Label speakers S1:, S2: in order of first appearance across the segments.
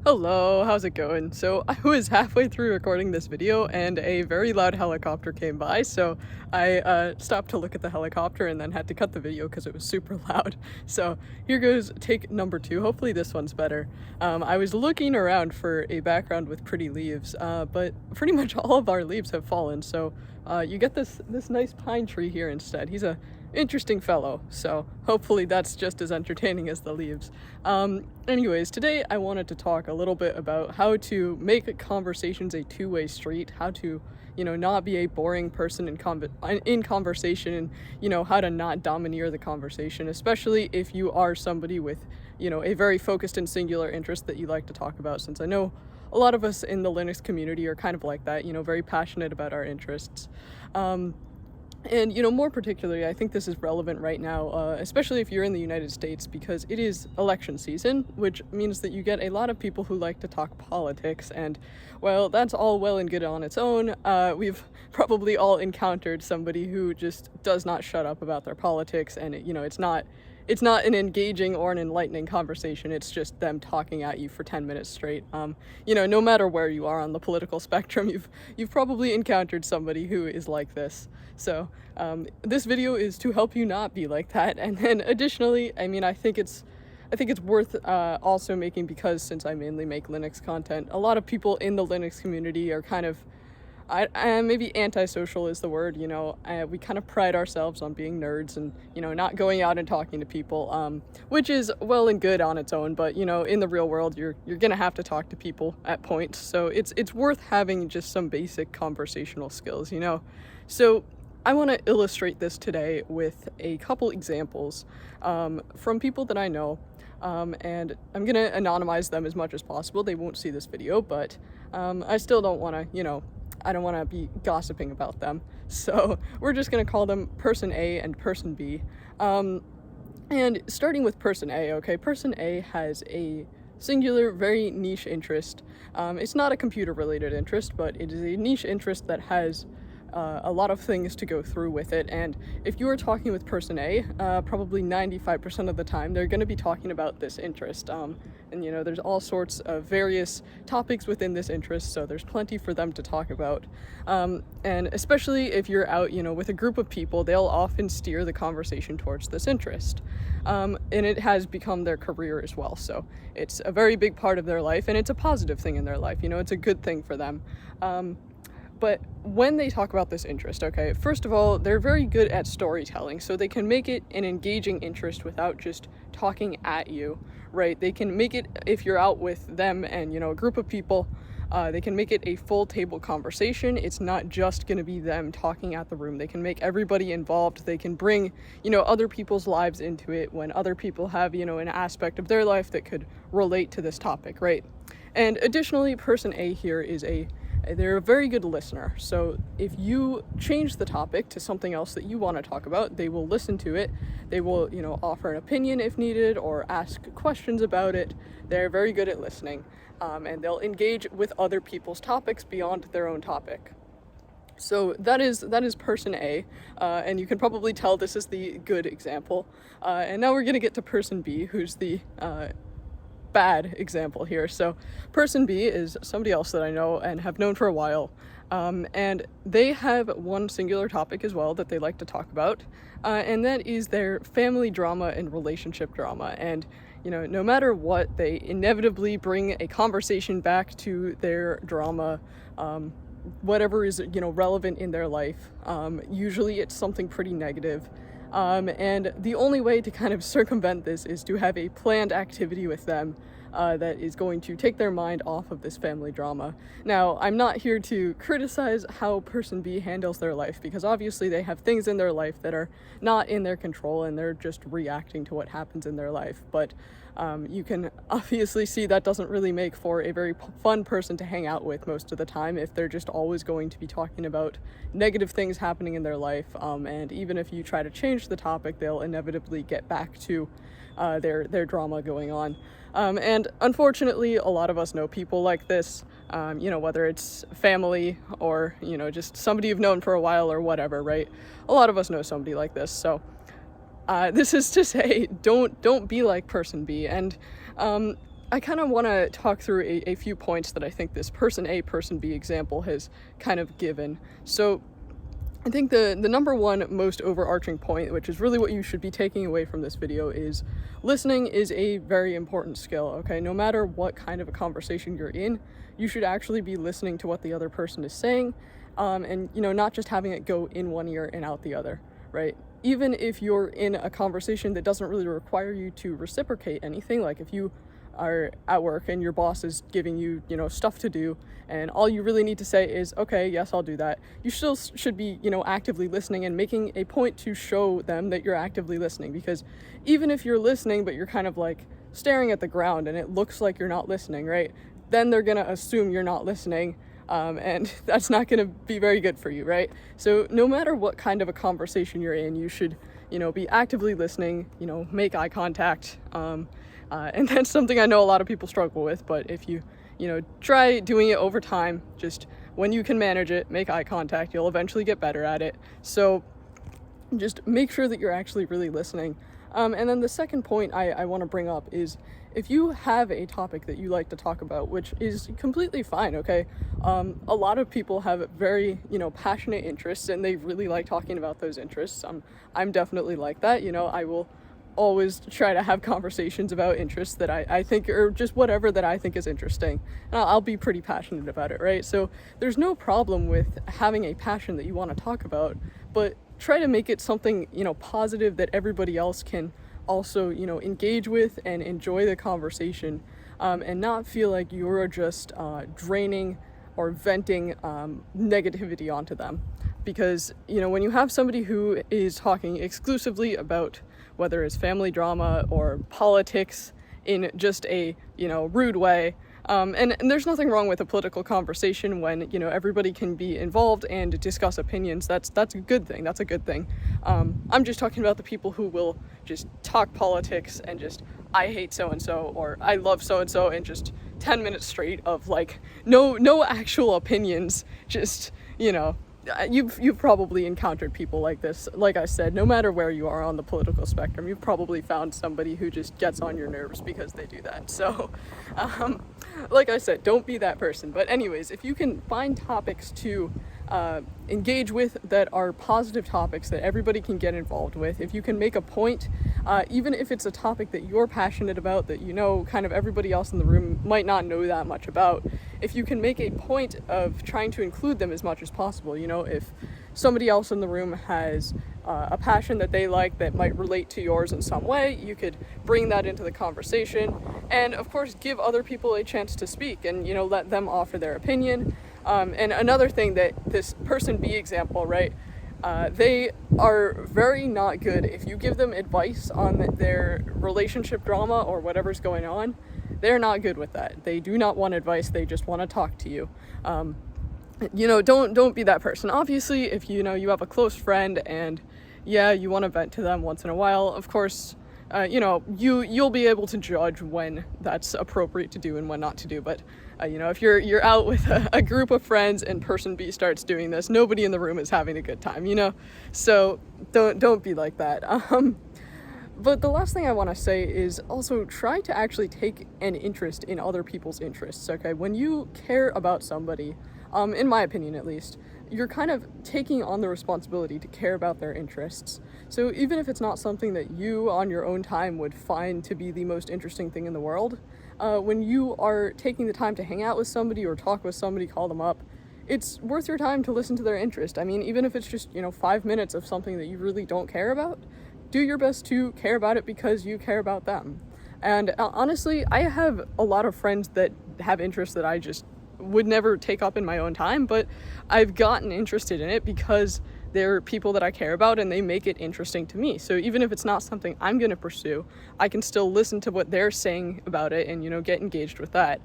S1: Hello, how's it going? So I was halfway through recording this video and a very loud helicopter came by, so I stopped to look at the helicopter and then had to cut the video because it was super loud. So here goes take number 2. Hopefully this one's better. I was looking around for a background with pretty leaves, but pretty much all of our leaves have fallen, so you get this nice pine tree here instead. He's a interesting fellow, so hopefully that's just as entertaining as the leaves. Anyways, today I wanted to talk a little bit about how to make conversations a two-way street, how to, not be a boring person in conversation, and, how to not domineer the conversation, especially if you are somebody with, a very focused and singular interest that you like to talk about, since I know a lot of us in the Linux community are kind of like that, very passionate about our interests. And, more particularly, I think this is relevant right now, especially if you're in the United States, because it is election season, which means that you get a lot of people who like to talk politics, and, well, that's all well and good on its own. We've probably all encountered somebody who just does not shut up about their politics, and, it's not an engaging or an enlightening conversation. It's just them talking at you for 10 minutes straight. No matter where you are on the political spectrum, you've probably encountered somebody who is like this. So this video is to help you not be like that. And then additionally, I think it's worth also making, because since I mainly make Linux content, a lot of people in the Linux community are kind of, maybe antisocial is the word. We kind of pride ourselves on being nerds and, not going out and talking to people, which is well and good on its own, but, in the real world, you're gonna have to talk to people at points, so it's worth having just some basic conversational skills, So I want to illustrate this today with a couple examples from people that I know, and I'm gonna anonymize them as much as possible. They won't see this video, but I still don't want to, I don't want to be gossiping about them. So we're just going to call them person A and person B. And starting with person A, okay, person A has a singular, very niche interest. It's not a computer-related interest, but it is a niche interest that has a lot of things to go through with it, and if you are talking with person A, probably 95% of the time they're going to be talking about this interest, and there's all sorts of various topics within this interest, so there's plenty for them to talk about, and especially if you're out, with a group of people, they'll often steer the conversation towards this interest, and it has become their career as well, so it's a very big part of their life, and it's a positive thing in their life, it's a good thing for them. But when they talk about this interest, okay, first of all, they're very good at storytelling, so they can make it an engaging interest without just talking at you, right? They can make it, if you're out with them and, a group of people, they can make it a full table conversation. It's not just going to be them talking at the room. They can make everybody involved. They can bring, other people's lives into it when other people have, an aspect of their life that could relate to this topic, right? And additionally, person A here they're a very good listener, so if you change the topic to something else that you want to talk about, they will listen to it, they will, offer an opinion if needed, or ask questions about it. They're very good at listening, and they'll engage with other people's topics beyond their own topic. So that is person A, and you can probably tell this is the good example, and now we're going to get to person B, who's the bad example here. So person B is somebody else that I know and have known for a while, and they have one singular topic as well that they like to talk about, and that is their family drama and relationship drama. And no matter what, they inevitably bring a conversation back to their drama, whatever is relevant in their life. Usually it's something pretty negative. And the only way to kind of circumvent this is to have a planned activity with them that is going to take their mind off of this family drama. Now, I'm not here to criticize how person B handles their life, because obviously they have things in their life that are not in their control and they're just reacting to what happens in their life. But you can obviously see that doesn't really make for a very fun person to hang out with most of the time if they're just always going to be talking about negative things happening in their life, and even if you try to change the topic, they'll inevitably get back to their drama going on. And unfortunately, a lot of us know people like this, whether it's family or, just somebody you've known for a while or whatever, right? A lot of us know somebody like this, so this is to say, don't be like person B. And I kind of want to talk through a few points that I think this person A, person B example has kind of given. So I think the number one most overarching point, which is really what you should be taking away from this video, is listening is a very important skill, okay? No matter what kind of a conversation you're in, you should actually be listening to what the other person is saying, and, you know, not just having it go in one ear and out the other, right? Even if you're in a conversation that doesn't really require you to reciprocate anything, like if you are at work and your boss is giving you, you know, stuff to do, and all you really need to say is, okay, yes, I'll do that. You still should be, you know, actively listening and making a point to show them that you're actively listening, because even if you're listening but you're kind of like staring at the ground and it looks like you're not listening, right? Then they're gonna assume you're not listening, and that's not gonna be very good for you, right? So no matter what kind of a conversation you're in, you should, you know, be actively listening, you know, make eye contact, and that's something I know a lot of people struggle with, but if you know, try doing it over time, just when you can manage it, make eye contact, you'll eventually get better at it. So just make sure that you're actually really listening. And then the second point I want to bring up is, if you have a topic that you like to talk about, which is completely fine, okay? A lot of people have very, you know, passionate interests, and they really like talking about those interests. I'm definitely like that, you know. I will always try to have conversations about interests that I think, or just whatever that I think is interesting, and I'll be pretty passionate about it, right? So there's no problem with having a passion that you want to talk about, but try to make it something, you know, positive that everybody else can also, you know, engage with and enjoy the conversation, and not feel like you're just draining or venting negativity onto them. Because, you know, when you have somebody who is talking exclusively about whether it's family drama or politics in just a, you know, rude way, and there's nothing wrong with a political conversation when, you know, everybody can be involved and discuss opinions. That's a good thing. That's a good thing. I'm just talking about the people who will just talk politics and just, I hate so-and-so, or I love so-and-so, and just 10 minutes straight of like no actual opinions, just, you know. You've probably encountered people like this. Like I said, no matter where you are on the political spectrum, you've probably found somebody who just gets on your nerves because they do that. So, like I said, don't be that person. But anyways, if you can find topics to engage with that are positive topics that everybody can get involved with, if you can make a point, even if it's a topic that you're passionate about, that, you know, kind of everybody else in the room might not know that much about, if you can make a point of trying to include them as much as possible, you know, if somebody else in the room has a passion that they like that might relate to yours in some way, you could bring that into the conversation, and of course give other people a chance to speak, and, you know, let them offer their opinion. And another thing that this person B example, right, they are very not good if you give them advice on their relationship drama or whatever's going on. They're not good with that. They do not want advice. They just want to talk to you. You know, don't be that person. Obviously, if you know you have a close friend and yeah, you want to vent to them once in a while, of course, you know, you'll be able to judge when that's appropriate to do and when not to do. But you know, if you're out with a group of friends and person B starts doing this, nobody in the room is having a good time, you know. So don't be like that. But the last thing I want to say is also try to actually take an interest in other people's interests. Okay, when you care about somebody, in my opinion at least, you're kind of taking on the responsibility to care about their interests. So even if it's not something that you on your own time would find to be the most interesting thing in the world, when you are taking the time to hang out with somebody or talk with somebody, call them up, it's worth your time to listen to their interest. I mean, even if it's just, you know, 5 minutes of something that you really don't care about, do your best to care about it because you care about them. And honestly, I have a lot of friends that have interests that I just would never take up in my own time, but I've gotten interested in it because they're people that I care about and they make it interesting to me. So even if it's not something I'm going to pursue, I can still listen to what they're saying about it and, you know, get engaged with that.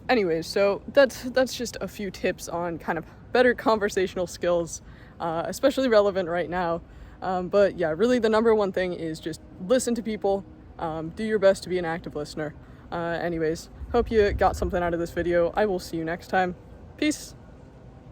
S1: Anyways, so that's just a few tips on kind of better conversational skills, especially relevant right now. But yeah, really the number one thing is just listen to people, do your best to be an active listener. Anyways, hope you got something out of this video. I will see you next time. Peace.